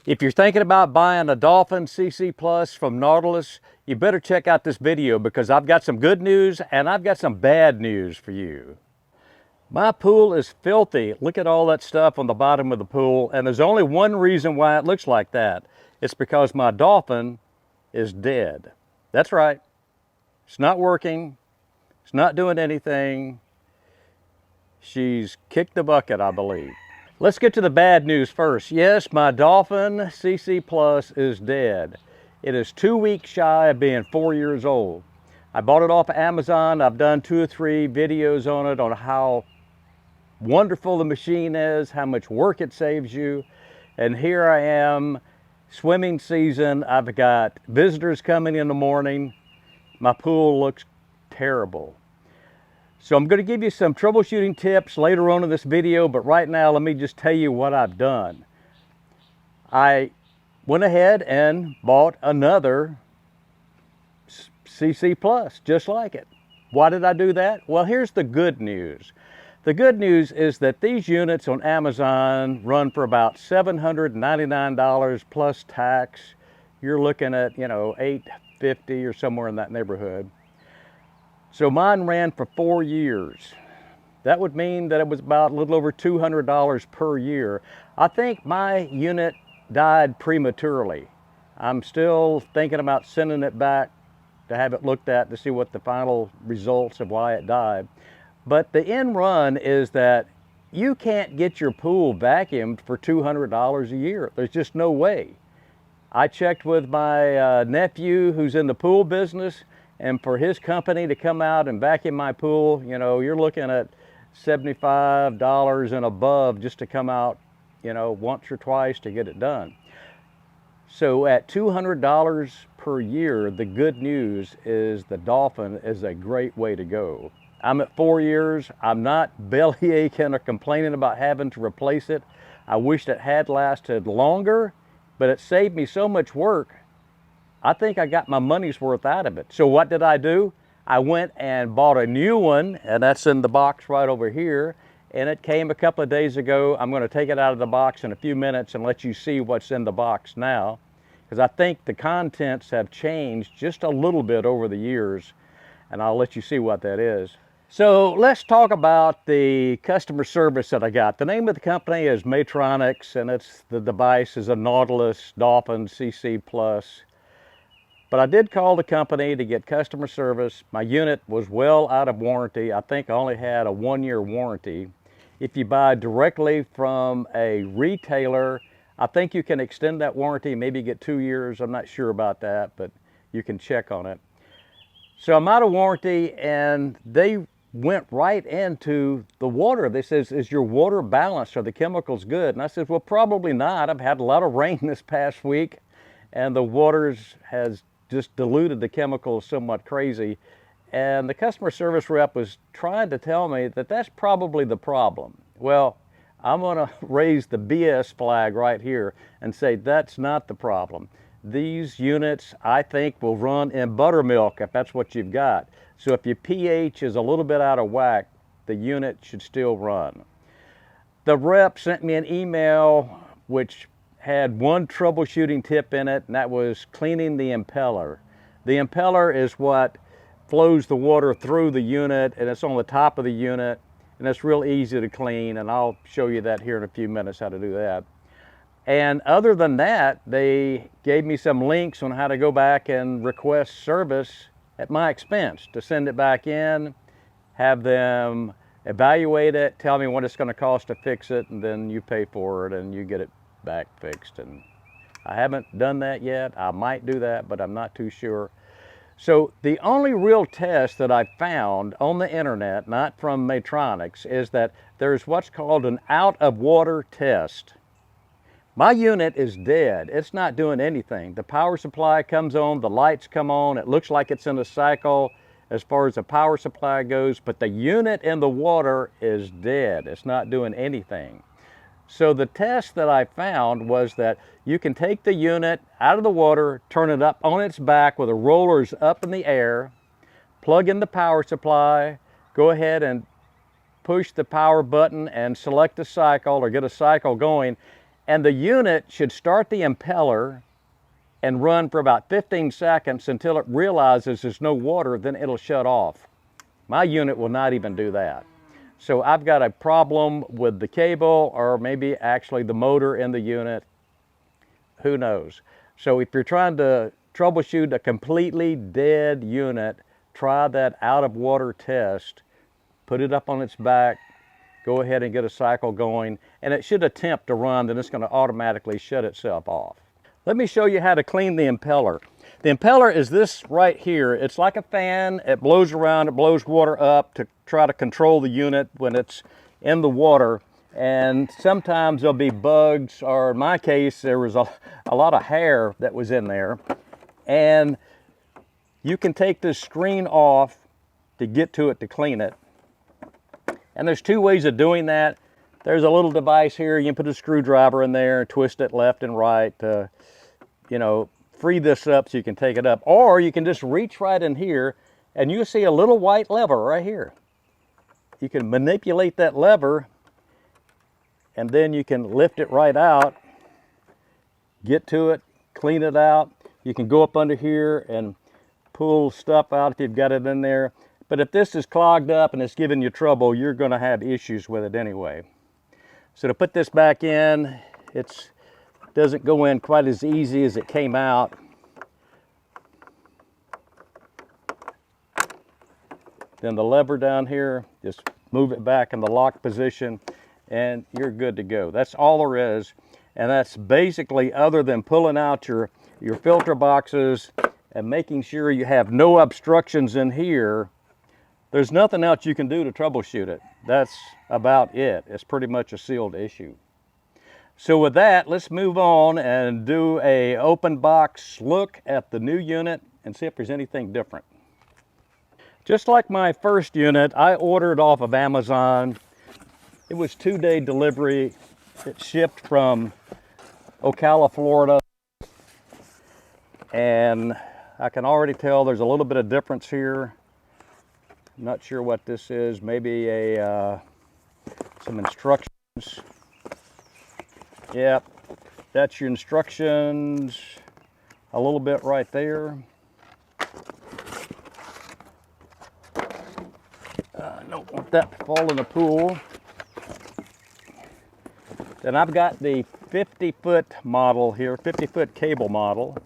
If you're thinking about buying a Dolphin CC Plus from Nautilus, you better check out this video because I've got some good news and I've got some bad news for you. My pool is filthy. Look at all that stuff on the bottom of the pool, and there's only one reason why it looks like that. It's because my Dolphin is dead. That's right. It's not working. It's not doing anything. She's kicked the bucket, I believe. Let's get to the bad news first. Yes, my Dolphin CC Plus is dead. It is 2 weeks shy of being 4 years old. I bought it off of Amazon. I've done 2 or 3 videos on it on how wonderful the machine is, how much work it saves you. And here I am, swimming season. I've got visitors coming in the morning. My pool looks terrible. So I'm going to give you some troubleshooting tips later on in this video, but right now let me just tell you what I've done. I went ahead and bought another CC Plus, just like it. Why did I do that? Well, here's the good news. The good news is that these units on Amazon run for about $799 plus tax. You're looking at, $850 or somewhere in that neighborhood. So mine ran for 4 years. That would mean that it was about a little over $200 per year. I think my unit died prematurely. I'm still thinking about sending it back to have it looked at to see what the final results of why it died. But the end run is that you can't get your pool vacuumed for $200 a year. There's just no way. I checked with my nephew who's in the pool business, and for his company to come out and vacuum my pool, you're looking at $75 and above just to come out, once or twice to get it done. So at $200 per year, the good news is the Dolphin is a great way to go. I'm at 4 years. I'm not belly aching or complaining about having to replace it. I wish it had lasted longer, but it saved me so much work. I think I got my money's worth out of it. So what did I do? I went and bought a new one, and that's in the box right over here. And it came a couple of days ago. I'm going to take it out of the box in a few minutes and let you see what's in the box now, because I think the contents have changed just a little bit over the years, and I'll let you see what that is. So let's talk about the customer service that I got. The name of the company is Matronics, and the device is a Nautilus Dolphin CC Plus. But I did call the company to get customer service. My unit was well out of warranty. I think I only had a 1-year warranty. If you buy directly from a retailer, I think you can extend that warranty, maybe get 2 years. I'm not sure about that, but you can check on it. So I'm out of warranty, and they went right into the water. They says, is your water balanced? Are the chemicals good? And I said, well, probably not. I've had a lot of rain this past week, and the water has just diluted the chemicals somewhat crazy. And the customer service rep was trying to tell me that that's probably the problem. Well, I'm going to raise the BS flag right here and say that's not the problem. These units, I think, will run in buttermilk if that's what you've got. So if your pH is a little bit out of whack, the unit should still run. The rep sent me an email which had one troubleshooting tip in it, and that was cleaning the impeller. The impeller is what flows the water through the unit, and it's on the top of the unit, and it's real easy to clean, and I'll show you that here in a few minutes how to do that. And other than that, they gave me some links on how to go back and request service at my expense, to send it back in, have them evaluate it, tell me what it's going to cost to fix it, and then you pay for it and you get it back fixed. And I haven't done that yet. I might do that, but I'm not too sure. So the only real test that I found on the internet, not from Matronics, is that there's what's called an out of water test. My unit is dead. It's not doing anything. The power supply comes on, the lights come on, it looks like it's in a cycle as far as the power supply goes, but the unit in the water is dead. It's not doing anything. So the test that I found was that you can take the unit out of the water, turn it up on its back with the rollers up in the air, plug in the power supply, go ahead and push the power button and select a cycle or get a cycle going, And the unit should start the impeller and run for about 15 seconds until it realizes there's no water, then it'll shut off. My unit will not even do that. So I've got a problem with the cable, or maybe actually the motor in the unit, who knows. So if you're trying to troubleshoot a completely dead unit, try that out of water test, put it up on its back, go ahead and get a cycle going, and it should attempt to run, then it's going to automatically shut itself off. Let me show you how to clean the impeller. The impeller is this right here. It's like a fan. It blows around, it blows water up to try to control the unit when it's in the water. And sometimes there'll be bugs, or in my case, there was a lot of hair that was in there. And you can take this screen off to get to it to clean it. And there's two ways of doing that. There's a little device here. You can put a screwdriver in there and twist it left and right to, you know, free this up so you can take it up. Or you can just reach right in here and you see a little white lever right here. You can manipulate that lever and then you can lift it right out, get to it, clean it out. You can go up under here and pull stuff out if you've got it in there. But if this is clogged up and it's giving you trouble, you're going to have issues with it anyway. So to put this back in, it doesn't go in quite as easy as it came out. Then the lever down here, just move it back in the lock position and you're good to go. That's all there is. And that's basically, other than pulling out your filter boxes and making sure you have no obstructions in here, there's nothing else you can do to troubleshoot it. That's about it. It's pretty much a sealed issue. So with that, let's move on and do a open box look at the new unit and see if there's anything different. Just like my first unit, I ordered off of Amazon. It was 2-day delivery. It shipped from Ocala, Florida. And I can already tell there's a little bit of difference here. I'm not sure what this is. Maybe some instructions. Yep, that's your instructions. A little bit right there. I don't want that to fall in the pool. Then I've got the 50-foot model here, 50-foot cable model.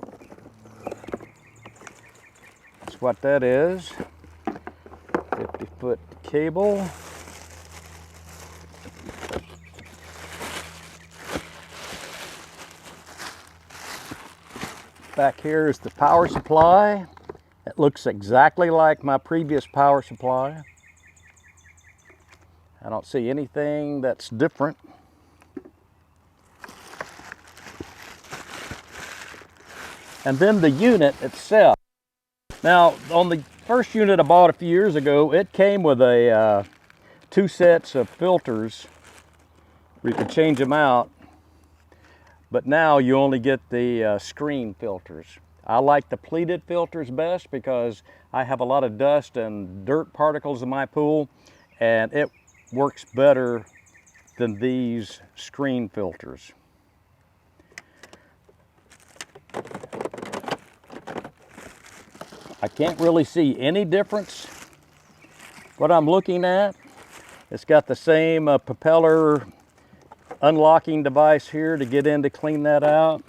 That's what that is. 50-foot cable. Back here is the power supply. It looks exactly like my previous power supply. I don't see anything that's different. And then the unit itself. Now, on the first unit I bought a few years ago, it came with a 2 sets of filters where you could change them out. But now you only get the screen filters. I like the pleated filters best because I have a lot of dust and dirt particles in my pool, and it works better than these screen filters. I can't really see any difference. What I'm looking at, it's got the same propeller unlocking device here to get in to clean that out.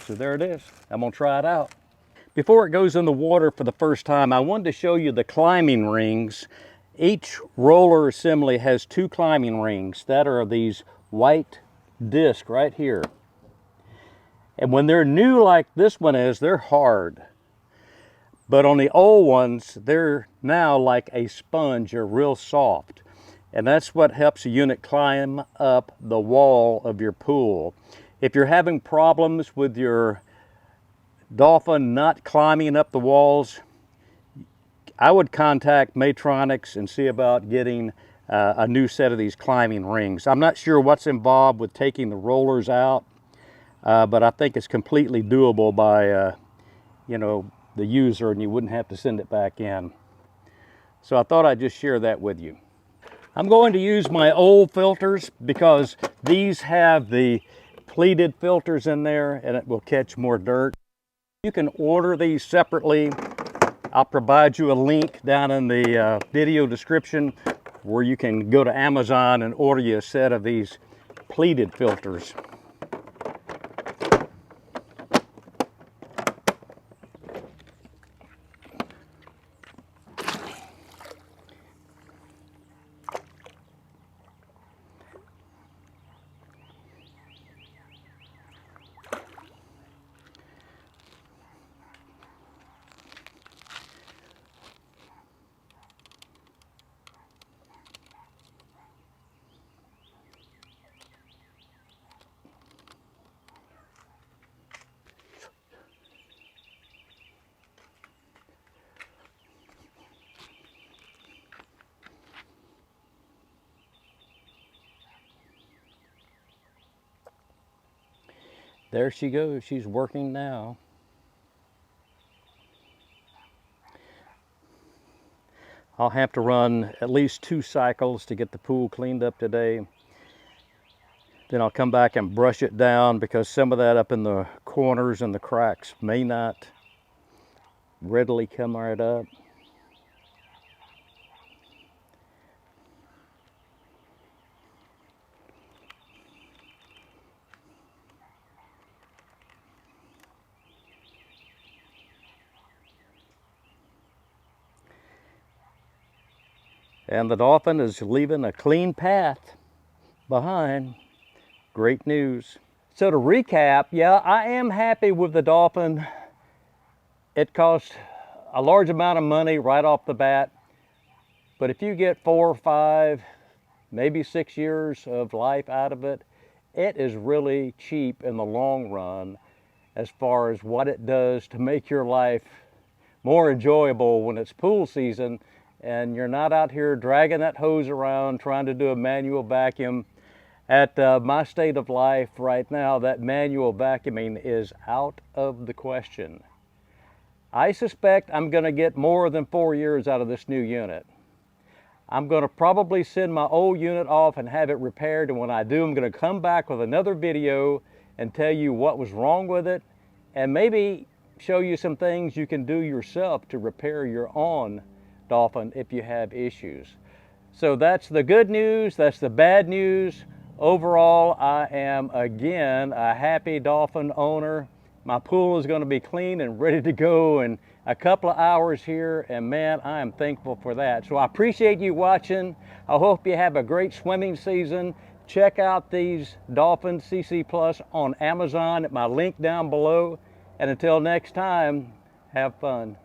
So there it is. I'm gonna try it out. Before it goes in the water for the first time, I wanted to show you the climbing rings. Each roller assembly has 2 climbing rings that are these white discs right here. And when they're new like this one is, they're hard. But on the old ones, they're now like a sponge, they're real soft. And that's what helps a unit climb up the wall of your pool. If you're having problems with your Dolphin not climbing up the walls, I would contact Matronics and see about getting a new set of these climbing rings. I'm not sure what's involved with taking the rollers out, but I think it's completely doable by you know, the user, and you wouldn't have to send it back in. So I thought I'd just share that with you. I'm going to use my old filters because these have the pleated filters in there and it will catch more dirt. You can order these separately. I'll provide you a link down in the video description where you can go to Amazon and order you a set of these pleated filters. There she goes, she's working now. I'll have to run at least 2 cycles to get the pool cleaned up today. Then I'll come back and brush it down because some of that up in the corners and the cracks may not readily come right up. And the Dolphin is leaving a clean path behind. Great news. So to recap, yeah, I am happy with the Dolphin. It cost a large amount of money right off the bat, but if you get 4 or 5, maybe 6 years of life out of it, it is really cheap in the long run as far as what it does to make your life more enjoyable when it's pool season and you're not out here dragging that hose around trying to do a manual vacuum. At my state of life right now, that manual vacuuming is out of the question. I suspect I'm going to get more than 4 years out of this new unit. I'm going to probably send my old unit off and have it repaired, and when I do, I'm going to come back with another video and tell you what was wrong with it and maybe show you some things you can do yourself to repair your own Dolphin if you have issues. So that's the good news, that's the bad news. Overall, I am again a happy Dolphin owner. My pool is going to be clean and ready to go in a couple of hours here, and man, I am thankful for that. So I appreciate you watching. I hope you have a great swimming season. Check out these Dolphin CC Plus on Amazon at my link down below. And until next time, have fun.